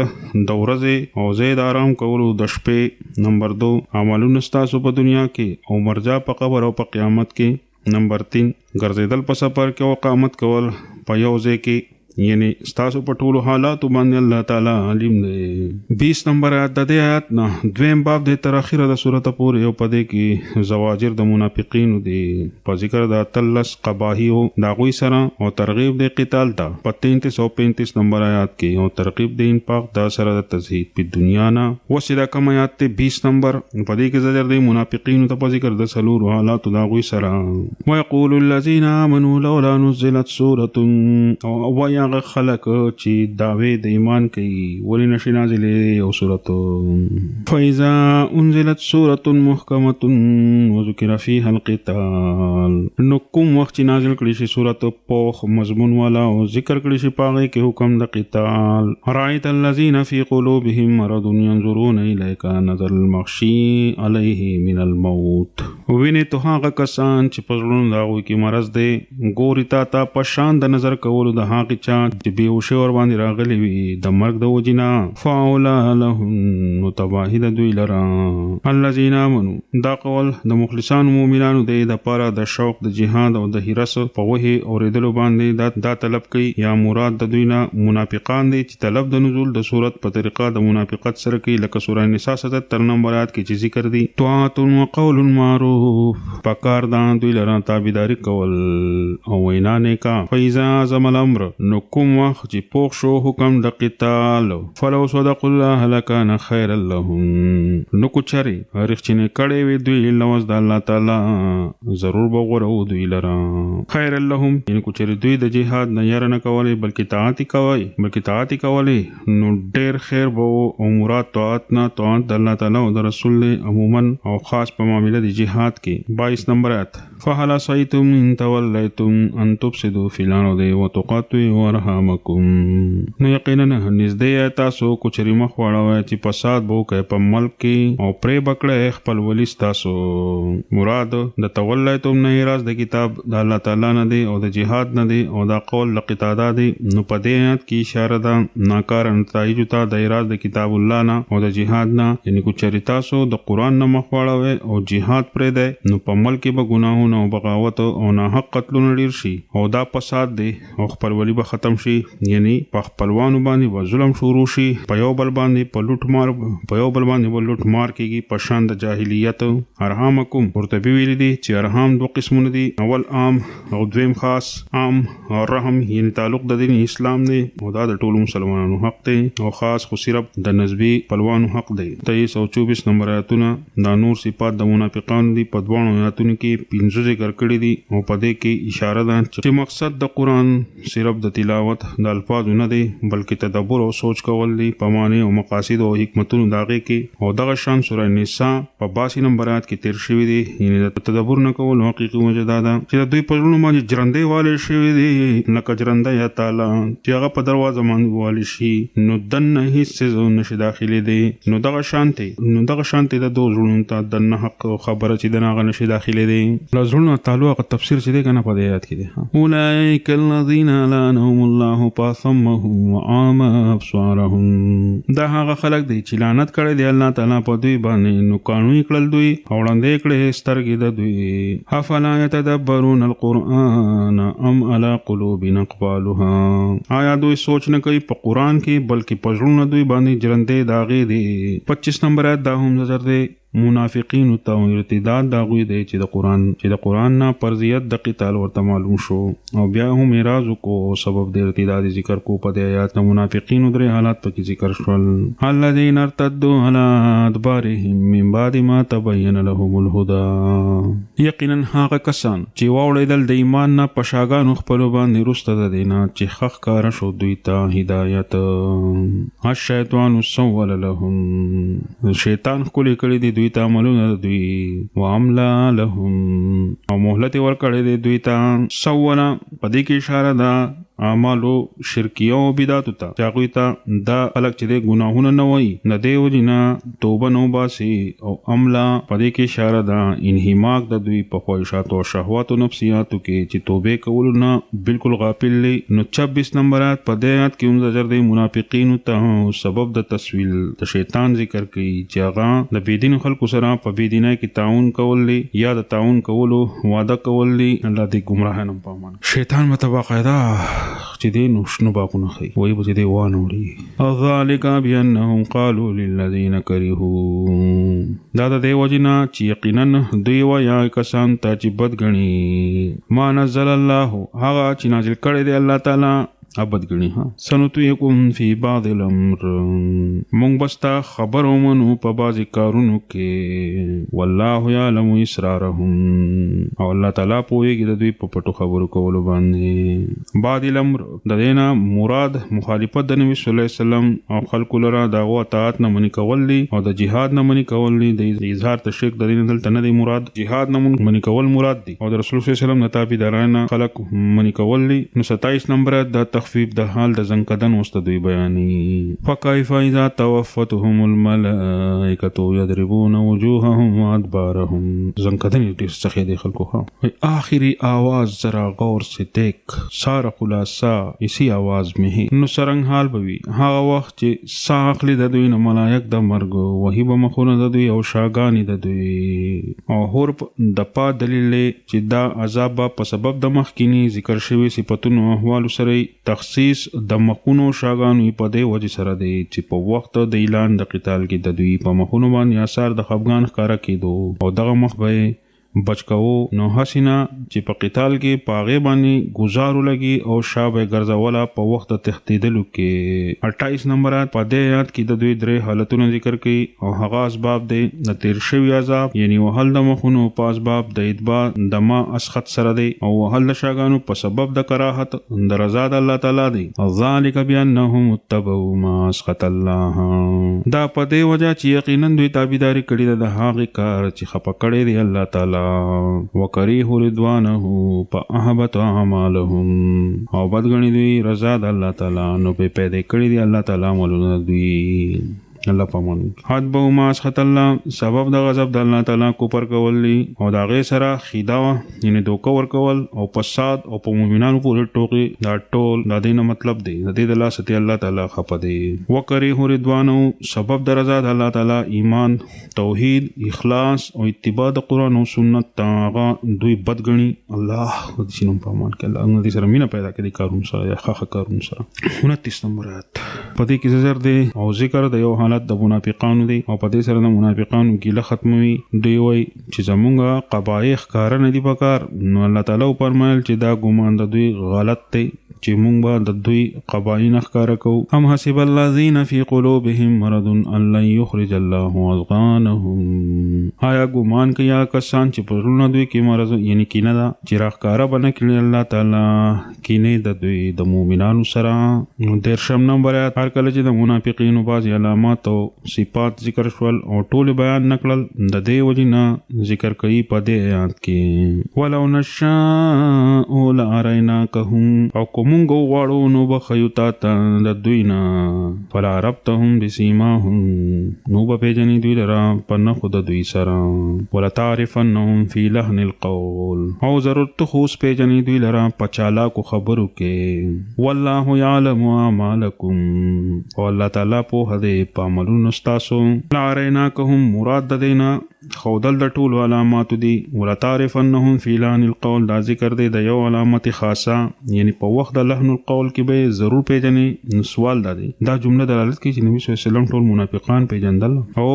د ورځې او زید آرام کولو د شپې. نمبر 2 عملونه ستاسو په دنیا کې او مرجع په قبر او په قیامت کې. نمبر 3 ګرځیدل په سفر کې او اقامت کول په یو ځای کې، یعنی ستاسو په ټولو حالاتو باندې الله تعالی علیم دی. 20 نمبر آیات د دې آیات نه دویم باب د تر اخره د سورته پورې او پدې کې زواجر د منافقینو دی په ذکر د تلس قباحی او داغوی سره او ترغیب د قتال ته په 335 نمبر آیات کې او ترغیب د انفاق د سره د تزهید په دنیا نه. وسیدا کوم آیات ته 20 نمبر پدې کې زجر د منافقینو ته په ذکر د سلور حالاتو داغوی سره. ويقول الذين آمنوا لولا نزلت سورة، او هغه خلق چې دعوی د ایمان کوي ولی نشي نازلې یو سورت. فاذا انزلت سورة محکمة وذکر فيها القتال، نو کوم وخت چې نازل کړي شي سورت پوخ مضمون والا او ذکر کړي شي پاغه کې حکم د قتال. رایت الذين في قلوبهم مرض ينظرون اليك نظر المغشي عليه من الموت، وینه ته هغه کسان چې په زړونو داوي کې مرض دی ګوري تا په شان د نظر کولو د هغه چا چې بیهوشي ور باندې راغلی وي د مرګ د وجینا. فاولا لهم متباهد دوی لرا. الذين آمنوا، دا قول د مخلصانو مؤمنانو دی د پاره د شوق د جهاد او د هرس په وحي اوریدلو باندې دا طلب کوي، یا مراد د دوی نه منافقان دي چې طلب د نزول د صورت په طریقه د منافقت سره کوي، لکه سوره النساء 77 نمبر آیات کې چې ذکر دي طاعت وقول معروف، پکار دا دوی لرا تابعداري کول او وینا نیکا. فاذا عزم الامر، نو کوم وخت چې پوښ شو حکم د قتال فلو صدق الله لکان خیر لهم نو کو چری رښتینه کړي وي دوی لوز د الله تعالی ضرور به غوړو دوی لرا خیر لهم ان کو چری دوی د جهاد نه ير نه کوي بلکې طاعت کوي نو ډېر خیر به او مراد طاعت نه طاعت د الله تعالی او د رسول عموما او خاص په معاملې د جهاد کې 22 نمبر آیت فهل عصيتم ان تولیتم ان تفسدوا فی الارض وتقطعوا ارحامکم نو یقینا نږدې تاسو کوچري مخ واړوي چې فساد بو کوي په ملک کې او پرې بکړه خپل ولی تاسو مراد د تولیتم نه راز د کتاب د الله تعالی نه دی او د جهاد نه دی او د قول لقطادا دی نو په دې آیت کې اشاره ده ناکارن تایید ته د راز د کتاب الله نه او د جهاد نه یعنی کوچري تاسو د قران نه مخ واړوي او جهاد پرې دی نو په ملک کې به ګناهونه او بغاوت او ناحق قتلونه ډیر شي او دا فساد دی او خپلولی به ختم شي یعنی په خپلوانو باندې به ظلم شروع شي په یو بل باندې په لوټ مار کېږي په شان د جاهلیت ارحامکم ورته ویل دي چې ارحام دوه قسمونه دي اول عام او دویم خاص عام او رحم یعنی تعلق د دین اسلام نه او دا د ټولو مسلمانانو حق دی او خاص خو صرف د نسبی خپلوانو حق دی 2324 نمبر آیتونه دا نور صفات د منافقانو دي په دوه آیتونو کې ذکر کړی دي او په دې کې اشاره ده چې مقصد د قران صرف د تلاوت د الفاظ نه دی بلکې تدبر او سوچ کول دي په معنی او مقاصد او حکمتونو داغه کې او دغه شان سورہ نساء په 82 نمبر آیت کې تیر شوی دی یعنی د تدبر نه کول حقیقي وجه ده چې دوی په ژوند باندې جرندې والي شوی دي لکه جرنده یا تعالی چې هغه په دروازه باندې والي شي نو دنه هیڅ نشي داخلي دي نو دغه شانتي د دوه ژوند ته د حق خبره چې دغه نشي داخلي دي زړونو تعلق تفسیر چې دی کنه په دې آیات کې دی اولئک الذین لعنهم الله فاصمهم وعمى ابصارهم دا هغه خلک دي چې لعنت کړي دی الله تعالی په دوی باندې نو قانوني کړل دوی او وړاندې کړي سترګې د دوی افلا يتدبرون القرآن ام على قلوب اقفالها آیا دوی سوچ نه کوي په قران کې بلکې په ژوند دوی باندې جرندې داغې دي 25 نمبر آیت دا هم نظر دی منافقین ته ارتداد دا غوي دی چې د قران نه پرزیت د قتال ورته معلوم شو او بیا هم اعتراض کو سبب د ارتداد ذکر کو په د آیات منافقین درې حالات په ذکر شول الذين ارتدوا على ادبارهم من بعد ما تبين لهم الهدى یقینا هغه کسان چې واوړېدل د ایمان نه پشاګانو خپل باندې رسته ده دینه چې خخ کار شو دوی ته هدایت الشیطان سول لهم شیطان خپل کړي دي دوی ته عملونه دوی وعملا لهم او مهلت ورکړي دي دوی ته سونا پدې کې اشاره ده اعمالو شرکیه او بدعت ته چاغوي ته دا الګ چې د ګناهونه نه وای نه دی وجینا توبه نو باسي او عملا پدې کې اشاره ده انهماک د دوی په خواهشات او شهوات او نفسیاتو کې چې توبه کول نه بالکل غافل نو 26 نمبر آیت په دې آیت کې هم زجر دی منافقین ته سبب د تسویل د شیطان ذکر کوي چې هغه د بيدین خلکو سره په بيدینای کې تعاون کول دي یا د تعاون کولو وعده کول دي الله دې گمراه نه پامن شیطان متبا قاعده چې دې نو باقونه خي وای به دې وانه وړي ذالک بانهم قالوا للذین کرهوا دا د دې وجنا چې یقینا دوی وايي کسان ته چې بد غني ما نزل الله هغه چې نازل کړی دی الله تعالی ابد غني ها سنتيكم في بعض الامر مونږ بستا خبر ومنو په بازي کارونو کې والله يعلم اسرارهم او الله تعالی پوهیږي د دوی په پټو خبرو کولو باندې بعض الامر د دینا مراد مخالفت د نبی صلی الله علیه وسلم او خلق لرا دغه اطاعت نه منی کول دي او د جهاد نه منی کول دي د اظهار تشریک د دین دلته نه دی مراد جهاد نه منی کول مراد دي او د رسول صلی الله علیه وسلم نه تابعدارانه خلق منی کول دي نو 27 نمبر د تخفیف د حال د زنکدن واستدوی بیانی فکیف اذا توفتهم الملائکه یضربون وجوههم وادبارهم زنکدن دې څخه د خلکو ها آخری आवाज ذرا غور سے دیکھ سارا خلاصہ اسی आवाज میں ہے نو سرنګ حال بوي هغه وخت چې ساخلی د دوی نه ملائک د مرګ وਹੀ به مخونه د دوی او شاګانی د دوی او هور د پا دلیل چې دا عذاب په سبب د مخکینی ذکر شوی صفاتونو احوال سره تخصیص د مخونو شاګانو په دې وجه سره دی چې په وخت د اعلان د قتال کې د دوی په مخونو باندې اثر د خفګان ښکارا کېدو او دغه مخ به بچکو نو حسینا چې په قتال کې پاغه باندې گزارو لګي او شابه ګرځولا په وخت تهدیدلو کې 28 نمبرات په دې یاد کې د دوی درې حالتونو ذکر کړي او هغه اسباب دي د تیر شوی عذاب یعنی وهل د مخونو په اسباب د اتباع دما اسخط سره دی او وهل د شاګانو په سبب د کراهت د رضا د الله تعالی دی ذالک بانهم اتبعوا ما اسخط الله دا په دې وجه چې یقینا دوی تابعداري کړې د هغه کار چې خپه کړی دی الله تعالی وکریه رضوانه فاحبط اعمالهم او بدګنی دوی رضا د الله تعالی نو په پیدا کړی دی الله تعالی مولونه دوی الله پامن حد به ما اسخط الله سبب د غضب د الله تعالی کو پر کولی او دا غي سره خیدا یعنی دوکه ور کول او فساد او په مؤمنانو پورې ټوکی دا ټول د دینه مطلب دی د دې د الله ستي الله تعالی خپه دی وکریه رضوانو سبب د رضا د الله تعالی ایمان توحید اخلاص او اتباع د قران او سنت تاغه دوی بدګنی الله د شنو پامان کله ان دې سره مینا پیدا کړي کارون سره یا خاخه کارون سره 29 نمبر په دې کې زر دی او ذکر د یو حالت د منافقانو دی او په دې سره د منافقانو ګیله ختموي دوی وای چې زمونږه قبایح کار نه دی پکار نو الله تعالی فرمایل چې دا ګمان د دوی غلط دی چې مونږ به د دوی قبایح ښکارا کوو هم حسب الذين في قلوبهم مرض ان لن يخرج الله اضغانهم آیا ګمان کوي کسان چې په زړونو دوی کې مرض یعنی کینه دا چې راښکارا بنه کړي الله تعالی کینه د دوی د مؤمنانو سره نو 13 نمبر هر کله چې د منافقینو بعض علامات او صفات ذکر شول او ټول بیان نکړل د دې وجنه ذکر کوي په دې آیات کې ولو نشاء لاریناکهم او کومنګ غواړو نو بخیو تا د دوی نه فلا ربطهم بسیماهم نو به پیژنې دوی لرا په نخو د دوی سره ولا تعرفنهم فی لحن القول او ضرورت خوص پیژنې دوی لرا په چالاکو خبرو کې والله یعلم اعمالکم او الله تعالی په هدې په عملونو ستاسو لاریناکهم مراد د دینا خودل د ټول علامات دي ولا تعرفنهم فی لحن القول دا ذکر دی د یو علامت خاصه یعنی په وخت د لحن القول کې به ضرور پیژنې سوال دا دی دا جمله دلالت کوي چې نبی صلی الله علیه وسلم ټول منافقان پیژندل او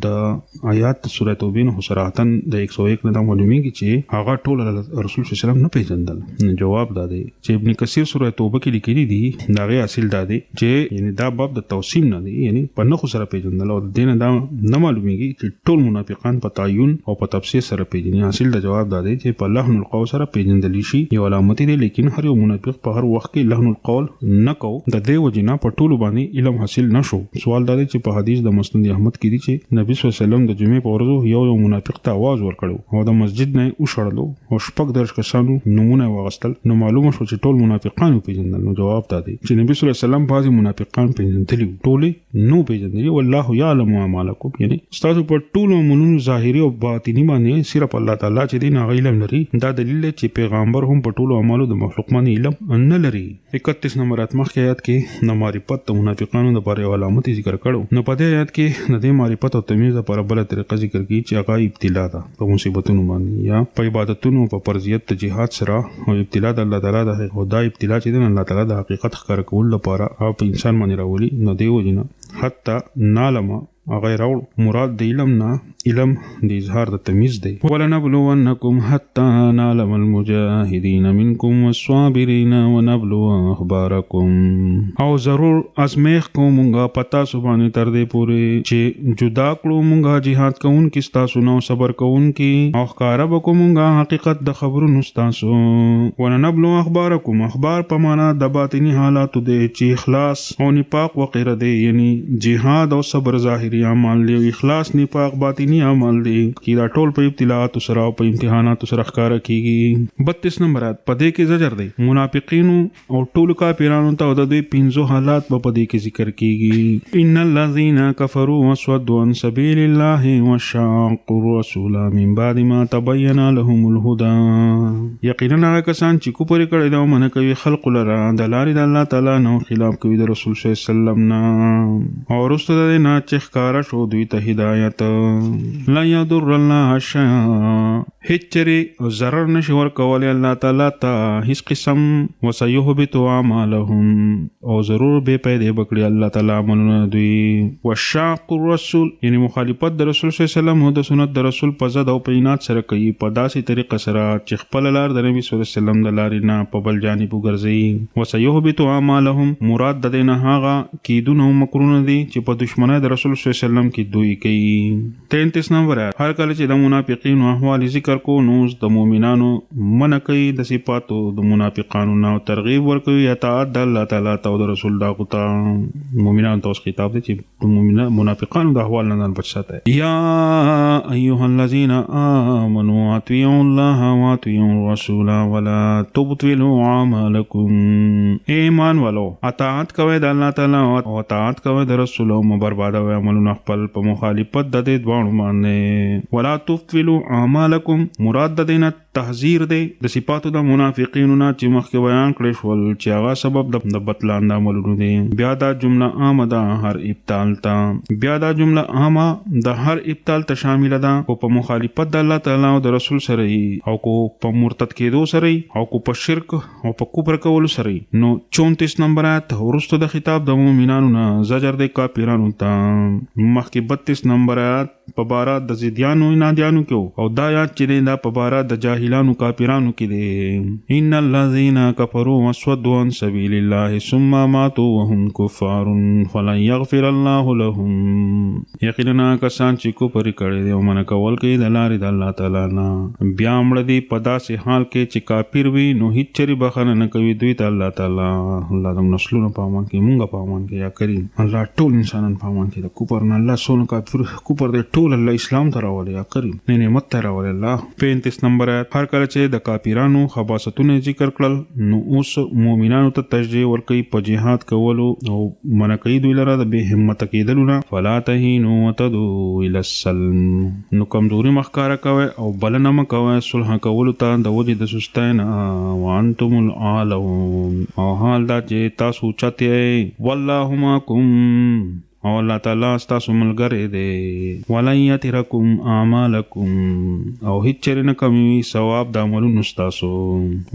د آیات سورۃ توبه نه صراحتن د 101 نه د معلومیږي چې هغه ټول رسول صلی الله علیه وسلم نه پیژندل جواب دا دی چې ابن کثیر سورۃ توبه کې لیکلي دي دا غي اصل دا دی چې یعنی دا باب د توصیم نه دی یعنی په نخو سره پیژندل او دین دا نه معلومیږي چې ټول منافقان په تعین او په تفسیر سره پیژني حاصل د جواب دا دی چې په لحن القول سره پیژندل شي یو علامت دی لیکن هر یو منافق په هر وخت کې لحن القول نه کو د دې وجنه په ټولو باندې علم حاصل نشو سوال دا دی چې په حدیث د مسند احمد کې دی چې نبی صلی الله علیه وسلم د جمعې په ورځ یو منافق ته आवाज ورکړو او د مسجد نه وشړلو او شپږ درش کسانو نمونه واغستل نو معلومه شو چې ټول منافقان پیژندل نو جواب دا دی چې نبی صلی الله علیه وسلم بعضی منافقان پیژندل ټول نو پیژندل والله یعلم اعمالکم یعنی تاسو په ټولو مونږ ظاهري او باطنی باندې صرف الله تعالی چې دین علم لري دا دلیل چې پیغمبر هم په ټولو اعمالو د مخلوق باندې علم نه لري 31 نمبر مخکې آیات کې د معرفت د منافقانو د لپاره علامت ذکر کړو نو په دې آیات کې د معرفت او تمیز لپاره بل طریقه ذکر کړي چې هغه ابتلا ده په مصیبتونو باندې یا په عبادتونو په فرضیت د جهاد سره او ابتلا د الله تعالی ده او دا ابتلا چې د الله تعالی د حقیقت ښکار کول لپاره او په انسان باندې راولي نو دی وجنه حتی نالما غیر او مراد د علم نه علم د اظهار د تمیز دی ولنبلونکم حتی نعلم المجاهدین منکم والصابرین ونبلو اخبارکم او ضرور ازمیخ کومونګه پتا سبحانه تر دې پورې چې جدا کړو مونږه jihad کوون کې تاسو نو صبر کوون کې او ښکارا وکومونګه حقیقت د خبرونو تاسو ونبلو اخبارکم اخبار په معنا د باطنی حالات د چې اخلاص او نفاق وغیرہ دی یعنی jihad او صبر ظاهری عمل دی اخلاص نفاق باطنی عمل دی کی دا ټول په ابتلاءات سره او په امتحانات سره ښکارا کیږي 32 نمبر په دې کې زجر دی منافقینو او ټول کافرانو ته د دوی 15 حالات په دې کې ذکر کیږي ان الذين كفروا وصدوا عن سبيل الله وشاقوا الرسول من بعد ما تبين لهم الهدى یقینا هغه کسان چې کوپر کړي دا منه کوي خلق لرا د لارې د الله تعالی نو خلاف کوي د رسول صلی الله علیه وسلم نه او رسول د نه چې کارا شو دوی ته هدایت لا يضر الله شيئا هیڅ چرې ضرر نشي ورکولی الله تعالی ته هیڅ قسم وسيهبط اعمالهم او ضرور به پیدا بکړي الله تعالی عملونه دوی وشاق الرسول یعنی مخالفت د رسول صلی الله علیه وسلم او د سنت د رسول په ضد او په عناد سره کوي په داسې طریقه سره چې خپل لار د نبی صلی الله علیه وسلم د لارې نه په بل جانب وګرځي وسيهبط اعمالهم مراد د دې نه هغه کیدونه او مکرونه دي چې په دشمنی د رسول صلی الله علیه وسلم کې دوی کوي 33 نمبر هر کله چې د منافقینو احوال ذکر کو نو د مؤمنانو منع کوي د صفاتو د منافقانو نه ترغیب ورکوي اطاعت د الله تعالی او د رسول دا کوته مؤمنانو ته خطاب دی چې منافقانو د احوال نه بچ ساتي یا ایها الذین آمنوا اطیعوا الله واطیعوا الرسول ولا تبطلوا اعمالکم ایمان والو اطاعت کوي د الله تعالی او اطاعت کوي د رسول او بربادوي عملونه خپل په مخالفت د دې دوه باندې ولا تبطلوا اعمالکم مراد د دینه تحذير دی د صفاتو د منافقینو نه چې مخکې بیان کړی شول چې هغه سبب د بطلان د عملونو دی بیا دا جمله عامه ده هر ابطال ته بیا دا جمله عامه د هر ابطال ته شامل ده او په مخالفت د الله تعالی او د رسول سره او کو په مرتد کېدو سره او کو په شرک او په کفر کولو سره نو 34 نمبر آیت ورسته د خطاب د مؤمنانو نه زجر د کافرانو ته مخکې 32 نمبر آیت په بارا د زیدیانو نادیانو کې او دا آیات چې دا په بارا د جاهلانو کافرانو کې دي ان الذين كفروا وصدوا عن سبيل الله ثم ماتوا وهم كفار فلن يغفر الله لهم یقینا کسان چې کفر کړي دي او من کول کوي د لارې د الله تعالی نه بیا مړ دي په داسې حال کې چې کافر وي نو هیڅ چری بخنه نه کوي دوی ته الله تعالی الله د نسلونو په امان کې مونږه په امان کې یا کریم الله ټول انسانان په امان کې د کفر نه الله سونه کافر کفر د ټول الله اسلام ته راولي یا کریم نه نعمت ته راولي الله 35 نمبر آیت هر کله چې د کافرانو خباثتونه ذکر کړل نو اوس مؤمنانو ته تشجیع ورکوي په جهاد کولو او منع کوي دوی لره د بے همت کېدلو نه فلا تهینوا وتدعوا الى السلم نو کمزوري مخکاره کوي او بلنه مکوي صلح کولو ته د وجه د سستۍ نه وانتم العالون او حال دا چې تاسو چته والله معكم او الله تعالی ستاسو ملګری دی ولن یترکم اعمالکم او هیڅ چیرې نه کمی ثواب د عملونو ستاسو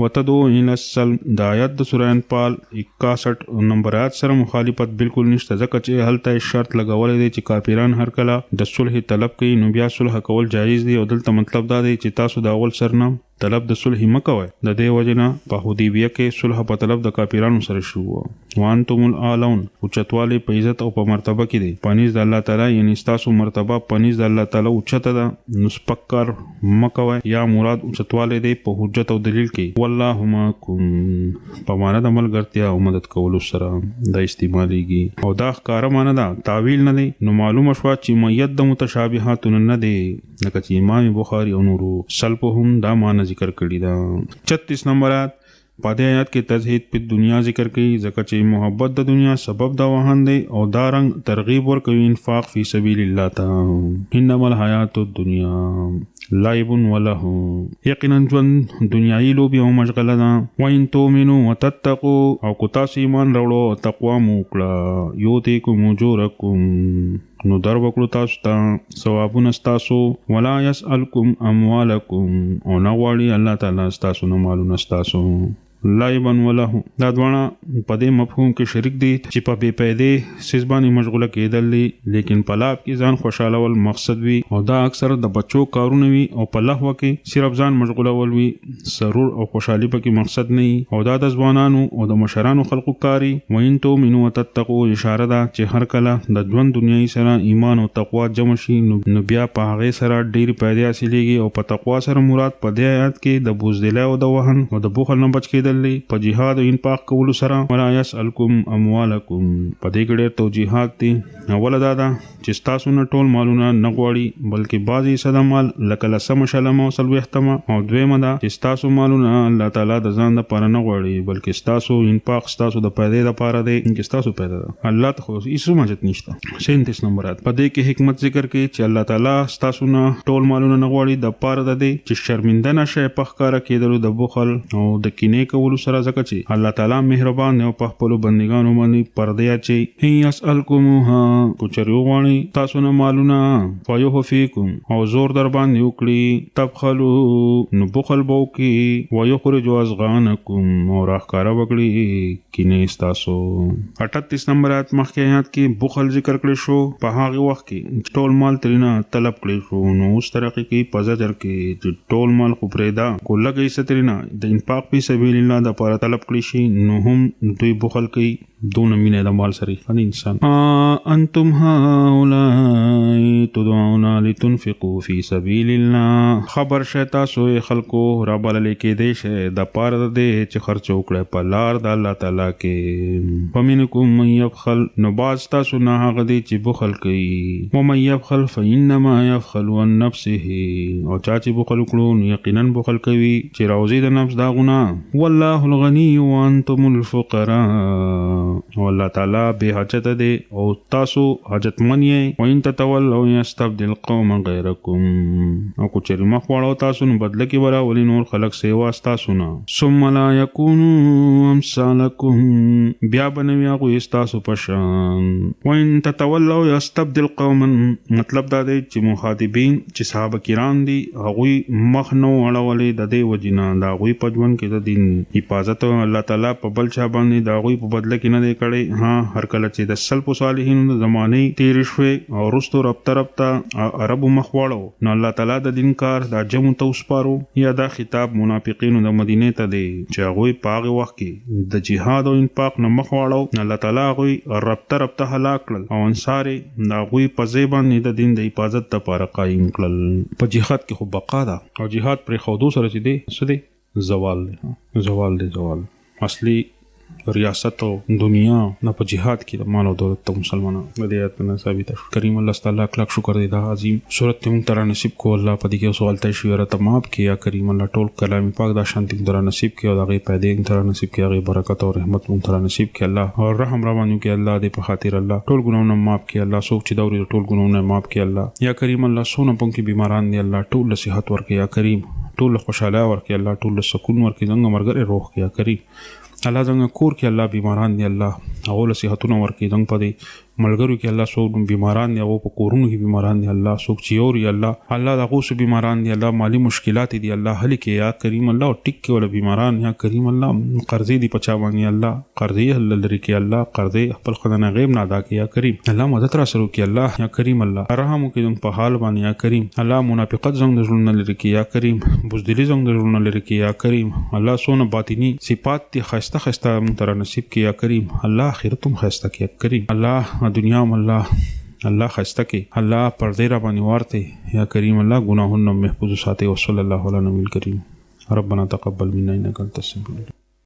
وتدعوا الى السلم د آیت د سورہ انفال 61 نمبر آیت سره مخالفت بالکل نشته ځکه چې هلته شرط لګولې دی چې کافران هر کله د صلح طلب کوي نو بیا صلح کول جایز دی او دلته مطلب دا دی چې تاسو د اول سر نه طلب د صلح مکوئ د دې وجنه په حدیبیه کې صلح په طلب د کافرانو سره شو وانتم العالون او چتواله په عزت او په مرتبه کې دي پنيز د الله تعالی یعنی تاسو مرتبه پنيز د الله تعالی او چته ده نو سپکر مکوئ یا مراد او چتواله دی په حجت او دلیل کې والله معكم په معنا د ملګرتیا او مدد کولو سره د استعماليږي او دا ښکارا معنا ده تعویل نه دی نو معلومه شو چې مید د متشابهات نه دی لکه چې امام بخاری او نورو سلفهم دا معنا ذکر کړی دا 36 نمبر آیت په دې آیات کې تزهید په دنیا ذکر کړي ځکه چې محبت د دنیا سبب دا وهن دی او دا رنګ ترغیب ورکوي انفاق فی سبیل الله تعالی انما الحیات الدنیا لعب وله یقینا ژوند دنیایي لوبي او مشغله ده وان تؤمنوا وتتقوا او کو تاسو ایمان راوړو او تقوا مو وکړه یوتیکم اجورکم نو در وکړو تاسو ته ثوابونه تاسو ولا يسألكم اموالکم او نه غواړي الله تعالی تاسو نه مالونه تاسو لایبن وله دا دواړه په دې مفهوم کې شریک دي چې په بې پیدې سیس باندې مشغوله کېدل دي لیکن په لاب کې ځان خوشاله ول مقصد وي او دا اکثر د بچو کارونه وي او په لهو کې صرف ځان مشغوله ول وي سرور او خوشحالي پکې مقصد نه وي او دا د ځوانانو او د مشرانو خلقو کاری وین تو منو وتتقوا اشاره ده چې هر کله د ژوند دنیاي سره ایمان او تقوا جمع شي نو بیا په هغه سره ډېر پیدا حاصلېږي او په تقوا سره مراد په دې آیات کې د بوزدلۍ او د وهن او د بخل نه بچ کېدل په جهاد او انفاق کولو سره ولا يسألكم اموالکم په دې کې ډېر توجیهات دي اوله دا ده چې تاسو نه ټول مالونه نه غواړي بلکې بعضی صدا مال لکه لسم شلم او سلوختمه او دویمه ده چې تاسو مالونه الله تعالی د ځان لپاره نه غواړي بلکې تاسو انفاق تاسو د پیدا لپاره دی چې تاسو پیدا الله ته خو هیڅ ماجت نشته 37 نمبر په دې کې حکمت ذکر کوي چې الله تعالی تاسو نه ټول مالونه نه غواړي د پاره ده چې شرمنده نشئ په ښکارا کېدلو د بخل او د کینې کولو سره ځکه چې الله تعالی مهربان او په خپل بندګانو باندې پرده اچي. هي يسألكمها کو چریو غواړي تاسو نه مالونه فيحفيكم او زور در باندې وکړي تبخلوا نو بخل بو کې ويخرج ازغانكم او راخکارا وکړي کینه تاسو. 38 نمبر آیت مخکې آیات کې بخل ذکر کړی شو. په هغه وخت کې ټول مال ترینه طلب کړی شو نو اوس طریقې کې په زجر کې چې ټول مال خو پرېدا کو لګي سترینه د انفاق په سبیل الله د لپاره طلب کړی شي نو هم دوی بخل کوي دون مینه د مال سره خني انسان. انتم هؤلاء تدعون لتنفقوا في سبيل الله خبر شتا سو خلکو رب لیکي دې شه د پاره دې چې خرچ وکړي په لار د الله تعالی کې. ومنکم من يبخل نو باز تاسو نه هغه دې چې بخل کوي. ومن يبخل فإنما يبخل عن نفسه او چا چې بخل کړو یقینا بخل کوي چې راوزي د نفس دا غناه. والله الغني وانتم الفقراء او الله تعالی به حاجت دی او تاسو حاجتمن یې. وان تتولوا يستبدل قوما غيركم او کو چېرې مخ واړو تاسو نو بدله کې ورا ولي نور خلق سیوا تاسو نه. ثم لا يكونوا امثالكم بیا بنوي هغه تاسو پشان. وان تتولوا يستبدل قوما مطلب دا دی چې مخاطبین چې صحابه کرام دي هغه مخ نو اړولې د دې وجینا دا غوي پجون کې د دین حفاظت الله تعالی په بل چا باندې دا غوي په بدله کې نه دی کړي. ها هر کله چې د سلف صالحین د زمانه تیر شوي او رستو ربطه عربو مخ واړو نو الله تعالی د دین کار د جمع توسپارو. یا دا خطاب منافقینو د مدینه ته دی چې هغه په هغه وخت کې د جهاد او انفاق نه مخ واړو. الله تعالی هغه ربطه هلاک کړل او انصار دا غوي په زیبان د دین د حفاظت لپاره قائم کړل. په جهاد کې خو بقا ده او جهاد پر خودو سره چې دی څه دی زوال دی زوال اصلي ریاست او دنیا نه په جهاد کې د مال او دولت ته مسلمانانو د دې آیت نه ثابت شو. کریم الله تعالی لاکھ شکر دی دا عظیم صورت ته مونږ تر نصیب کو. الله په دې کې سوال ته شو رته ماپ کې یا کریم الله ټول کلام پاک دا شانتی تر نصیب کې او دا غي پیدا تر نصیب کې هغه برکت او رحمت مونږ تر نصیب کې الله او رحم روانو کې الله دې په خاطر الله ټول ګناونه ماپ کې الله سوچ چې دوري ټول ګناونه ماپ کې الله. یا کریم الله سونه پم کې بیماران دي الله ټول صحت ورکړي. یا کریم ټول خوشاله ورکړي الله ټول سکون ورکړي څنګه مرګ روح کې. یا کریم الله څنګه کور کې الله بیماران دي الله هغه له صحتونو ورکړي څنګه پدې ملګرو کې الله سو بیماران دي او په کورونو کې بیماران دي الله سو چيوري الله دا غوس بیماران دي الله مالی مشکلات دي الله حل کې. یا کریم الله ټیک کې ول بیماران. یا کریم الله قرضې دي پچا باندې الله قرضې حل لري کې الله قرضې خپل خدانه غیب نه ادا کې. یا کریم الله مدد را سره کې الله. یا کریم الله رحم کې په حال باندې. یا کریم الله منافقت زنګ نزلونه لري کې. یا کریم بزدلی زنګ نزلونه لري کې. یا کریم الله سونه باطینی صفات دي خسته تر نصیب کې. یا کریم الله اخرتم خسته کې. یا کریم الله دنیا الله خسته کې الله پردې را باندې ورته. یا کریم الله گناهونه محفوظ ساتي. وصلی الله علی نبی الکریم. ربنا تقبل منا انك انت السميع العليم.